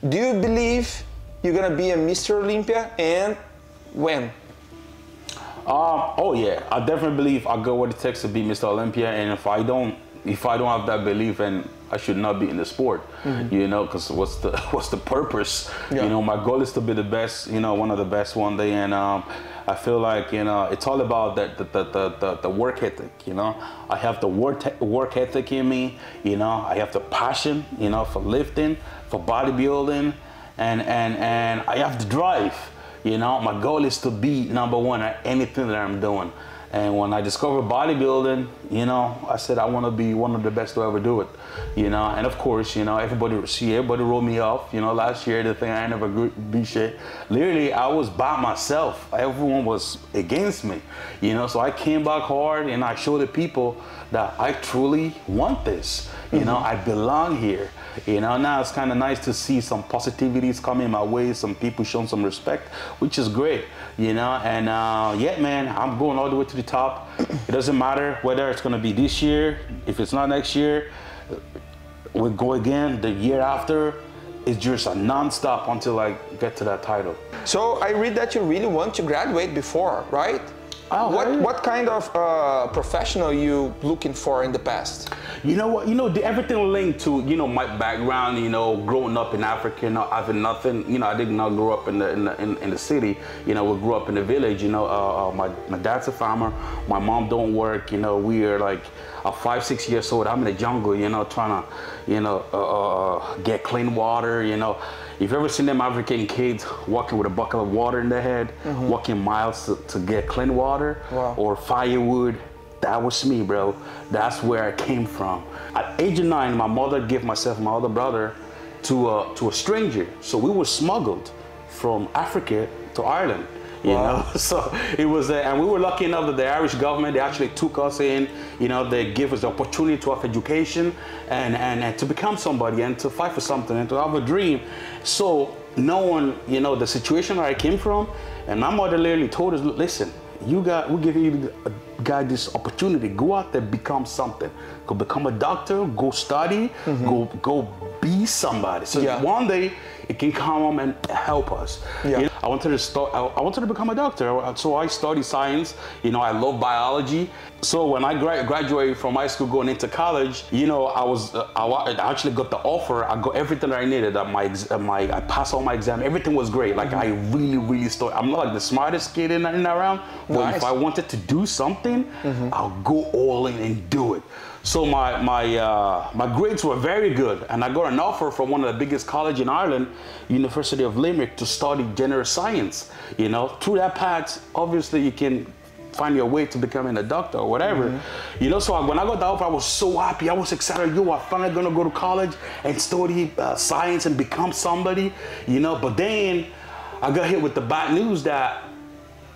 Do you believe you're gonna be a Mr. Olympia, and when? Oh yeah, I definitely believe I got what it takes to be Mr. Olympia, and if I don't have that belief, then I should not be in the sport, you know, because what's the purpose? Yeah. You know, my goal is to be the best, you know, one of the best one day, and I feel like, you know, it's all about the work ethic, you know. I have the work ethic in me, you know. I have the passion, you know, for lifting, for bodybuilding, and I have the drive, you know. My goal is to be #1 at anything that I'm doing. And when I discovered bodybuilding, you know, I said I want to be one of the best to ever do it, you know. And of course, you know, everybody wrote me off. You know, last year, the thing I never be shit. Literally, I was by myself. Everyone was against me, you know. So I came back hard, and I showed the people that I truly want this. You know, I belong here. You know, now it's kind of nice to see some positivities coming my way, some people showing some respect, which is great, you know. And yeah, man, I'm going all the way to the top. It doesn't matter whether it's going to be this year, if it's not next year, we'll go again the year after. It's just a non-stop until I get to that title. So I read that you really want to graduate before, right? Oh, what kind of professional you looking for in the past? You know what? You know, everything linked to, you know, my background. You know, growing up in Africa, not having nothing. You know, I did not grow up in the city. You know, we grew up in the village. You know, my dad's a farmer. My mom don't work. You know, we are like 5, 6 years old. I'm in the jungle. You know, trying to, you know, get clean water. You know. If you've ever seen them African kids walking with a bucket of water in their head, walking miles to get clean water or firewood, that was me, bro. That's where I came from. At age of 9, my mother gave myself and my older brother to a stranger. So we were smuggled from Africa to Ireland. You know, so it was, and we were lucky enough that the Irish government, they actually took us in, you know, they gave us the opportunity to have education and to become somebody and to fight for something and to have a dream. So knowing, you know, the situation that I came from, and my mother literally told us, listen, we're giving you guy this opportunity, go out there, become something, go become a doctor, go study, go be somebody. So one day it can come and help us. You know, I wanted to become a doctor, so I studied science. You know, I love biology. So when I graduated from high school going into college, you know, I actually got the offer. I got everything that I needed. I passed all my exams. Everything was great. Like I really studied. I'm not like the smartest kid in around, but if I wanted to do something, I'll go all in and do it. So my grades were very good, and I got an offer from one of the biggest colleges in Ireland, University of Limerick, to study general science. You know, through that path, obviously you can find your way to becoming a doctor or whatever. You know, so when I got the offer, I was so happy. I was excited. I'm finally gonna go to college and study science and become somebody. You know, but then I got hit with the bad news that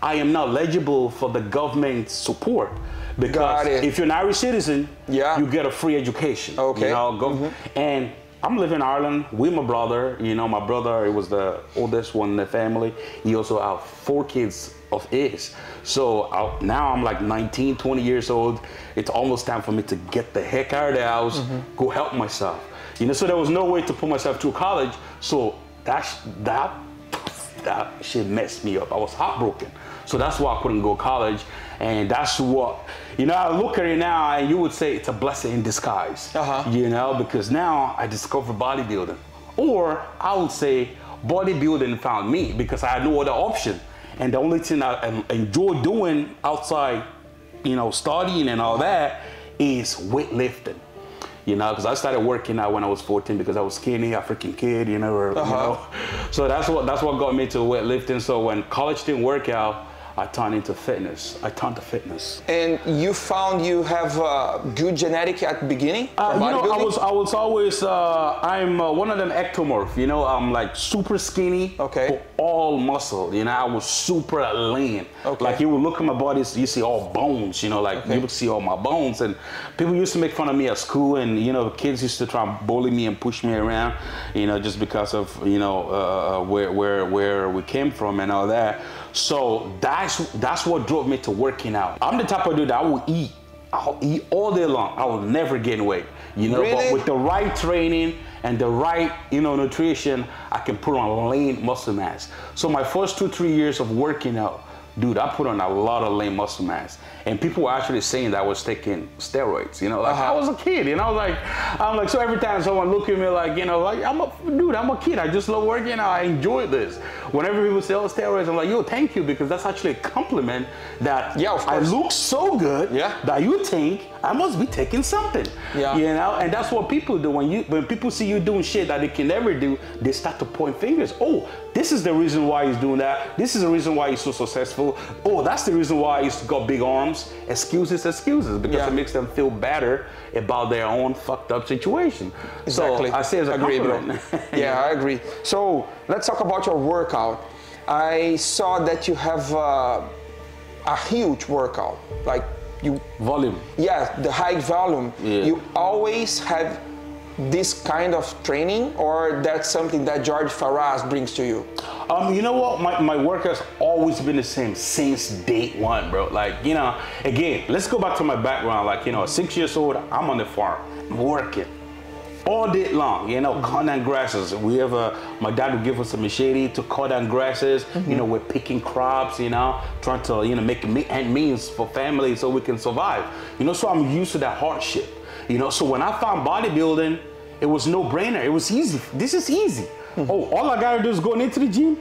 I am not eligible for the government support. Because if you're an Irish citizen, you get a free education. Okay. You know, and I'm living in Ireland with my brother. You know, my brother, he was the oldest one in the family. He also have 4 kids of his. So now I'm like 19, 20 years old. It's almost time for me to get the heck out of the house, go help myself. You know, so there was no way to put myself through college. So that shit messed me up. I was heartbroken. So that's why I couldn't go to college. And that's what, you know, I look at it now and you would say it's a blessing in disguise, you know, because now I discovered bodybuilding. Or I would say bodybuilding found me because I had no other option. And the only thing I enjoy doing outside, you know, studying and all that is weightlifting. You know, because I started working out when I was 14 because I was skinny, African kid, you know, you know. So that's what got me to weightlifting. So when college didn't work out, I turned into fitness. I turned to fitness. And you found you have good genetic at the beginning? You know, I was always, I'm one of them ectomorph, you know, I'm like super skinny, but all muscle, you know, I was super lean. Like you would look at my body, you see all bones, you know, like you would see all my bones. And people used to make fun of me at school, and, you know, kids used to try and bully me and push me around, you know, just because of, you know, where we came from and all that. So that's what drove me to working out. I'm the type of dude that I will eat I'll eat all day long. I will never gain weight. You know, Really? but with the right training and the right, you know, nutrition, I can put on lean muscle mass. So my first 2-3 years of working out, dude, I put on a lot of lean muscle mass. And people were actually saying that I was taking steroids, you know, like I was a kid, you know, I'm like, so every time someone look at me like, you know, like, I'm a kid, I just love working out, I enjoy this. Whenever people say, oh, steroids, I'm like, yo, thank you, because that's actually a compliment that I look so good that you think I must be taking something, you know, and that's what people do. When people see you doing shit that they can never do, they start to point fingers. Oh, this is the reason why he's doing that. This is the reason why he's so successful. Oh, that's the reason why he's got big arms. Excuses, because it makes them feel better about their own fucked up situation. Exactly. So I say it's a compliment. Yeah, I agree. So let's talk about your workout. I saw that you have a huge workout, like volume. Yeah, the high volume. Yeah. You always have this kind of training, or that's something that George Farras brings to you? You know what? My work has always been the same since day one, bro. Like, you know, again, let's go back to my background. Like, you know, 6 years old, I'm on the farm, working all day long, you know, cutting down grasses. My dad would give us a machete to cut down grasses. You know, we're picking crops, you know, trying to, you know, make means for family so we can survive. You know, so I'm used to that hardship. You know, so when I found bodybuilding, it was no brainer. It was easy. This is easy. Oh, all I gotta do is go into the gym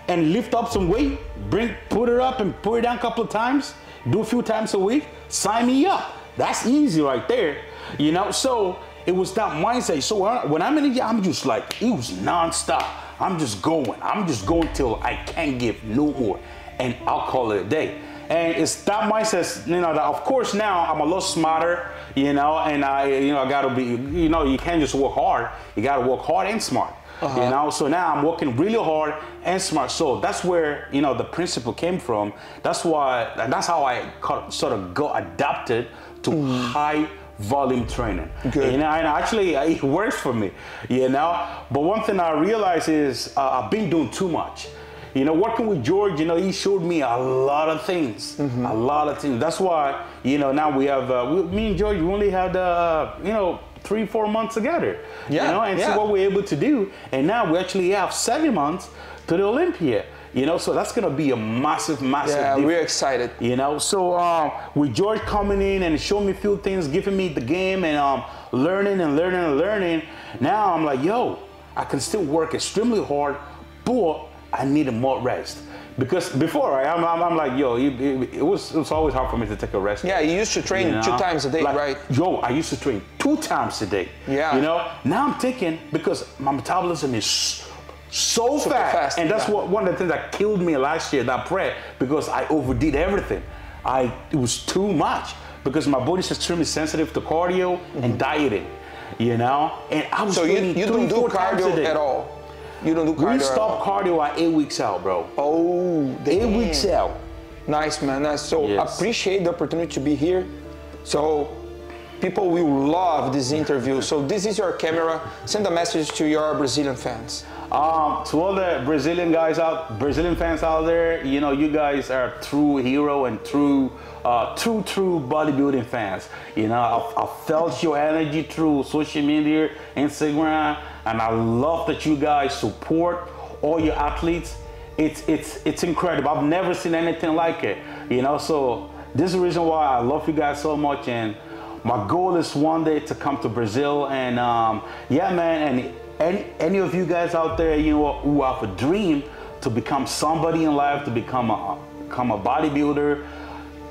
and lift up some weight, put it up and put it down a couple of times, do a few times a week, sign me up. That's easy right there. You know, so it was that mindset. So when I'm in the gym, I'm just like, it was nonstop. I'm just going till I can't give no more. And I'll call it a day. And it's that mindset, you know, that of course now I'm a little smarter, you know, and I gotta be, you know, you can't just work hard. You gotta work hard and smart, you know. So now I'm working really hard and smart. So that's where, you know, the principle came from. That's how I sort of got adapted to high volume training. Good. You know, and actually it works for me, you know. But one thing I realized is I've been doing too much. You know, working with George, you know, he showed me a lot of things, a lot of things. That's why, you know, now we have, me and George, we only had, you know, 3-4 months together, you know, and see what we're able to do. And now we actually have 7 months to the Olympia, you know, so that's going to be a massive difference. We're excited. You know, so with George coming in and showing me a few things, giving me the game and learning, now I'm like, yo, I can still work extremely hard, but I needed more rest. Because before, right, I'm like, yo, it was always hard for me to take a rest. Yeah, you used to train 2 times a day, like, right? Yo, I used to train 2 times a day. Yeah. You know, now I'm thinking, because my metabolism is so fast. And that's one of the things that killed me last year, that prep, because I overdid everything. It was too much, because my body's extremely sensitive to cardio and dieting, you know? And I was training you don't do cardio at all? You don't do cardio? We stopped cardio at 8 weeks out, bro. Oh, 8 weeks out. Nice, man. Nice. So appreciate the opportunity to be here. So people will love this interview. So this is your camera. Send a message to your Brazilian fans. To all the Brazilian fans out there, you know, you guys are true hero and true bodybuilding fans. You know, I felt your energy through social media, Instagram, and I love that you guys support all your athletes. It's incredible. I've never seen anything like it. You know, so this is the reason why I love you guys so much. And my goal is one day to come to Brazil. And yeah, man. And any of you guys out there, you know, who have a dream to become somebody in life, to become a bodybuilder,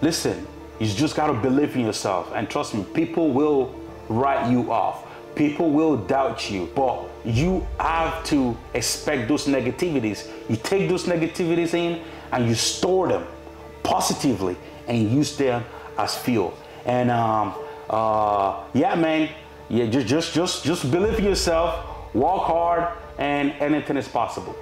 listen, you just gotta believe in yourself. And trust me, people will write you off. People will doubt you, but you have to expect those negativities. You take those negativities in and you store them positively and use them as fuel. And yeah, man, yeah, just believe in yourself. Work hard and anything is possible.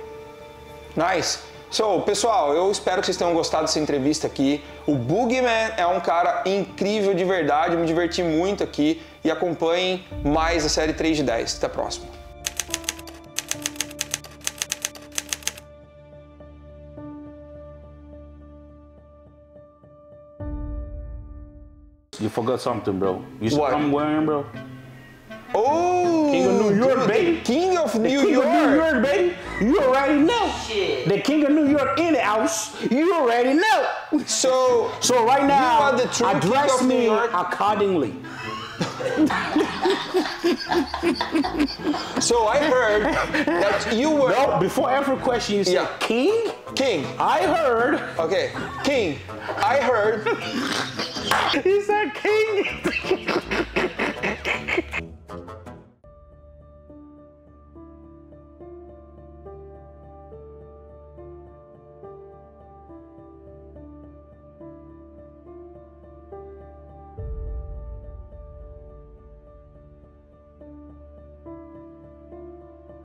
Nice. So, pessoal, eu espero que vocês tenham gostado dessa entrevista aqui. O Boogeyman é um cara incrível de verdade, eu me diverti muito aqui e acompanhem mais a série 3 de 10. Até a próxima. you forgot something, bro. You see What? what I'm wearing, bro? Oh, King of New York, dude, baby. The King of New King York. of New York, baby. You already know. Shit. The King of New York in the house. You already know. So right now, you are the true address King of New me York. accordingly. So I heard that you were. No, before every question you say Yeah. King. King. I heard. Okay, King. I heard. He said King.